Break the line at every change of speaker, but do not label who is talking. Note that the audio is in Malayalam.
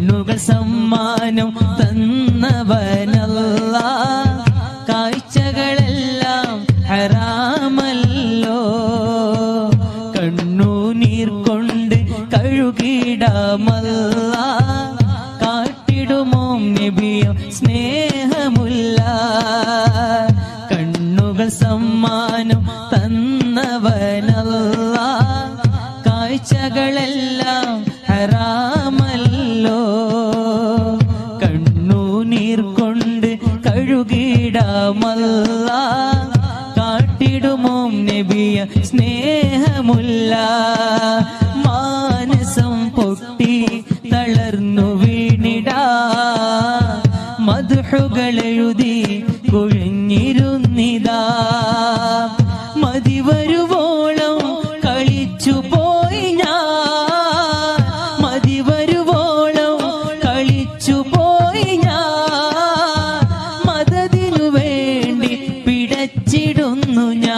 കണ്ണുകൾ സമ്മാനം തന്നവനല്ലാഹ് കാഴ്ചകളെല്ലാം ഹറാമല്ലോ കണ്ണുനീർ കൊണ്ട് കഴുകിടാമല്ലാഹ് കാട്ടിടുമോ നബിയോ സ്നേഹമുല്ല കണ്ണുകൾ സമ്മാനം തന്നവനല്ലാഹ് കാഴ്ചകളെല്ലാം ഹറാമല്ലോ കണ്ണുനീർ കൊണ്ട് കഴുകിടാമല്ലാഹ് കാട്ടിടുമോ നബിയ സ്നേഹമുല്ല മാനസം പൊട്ടി തളർന്നു വീണിടാ മദ്ഹുകളെഴുതി കുഴഞ്ഞിരുന്നിതാ മതി വരുവോളം കളിച്ചു പോയി ഞാൻ മതി വരുവോളം കളിച്ചു പോയി ഞാൻ മദദിനു വേണ്ടി പിടച്ചിടുന്നു ഞാൻ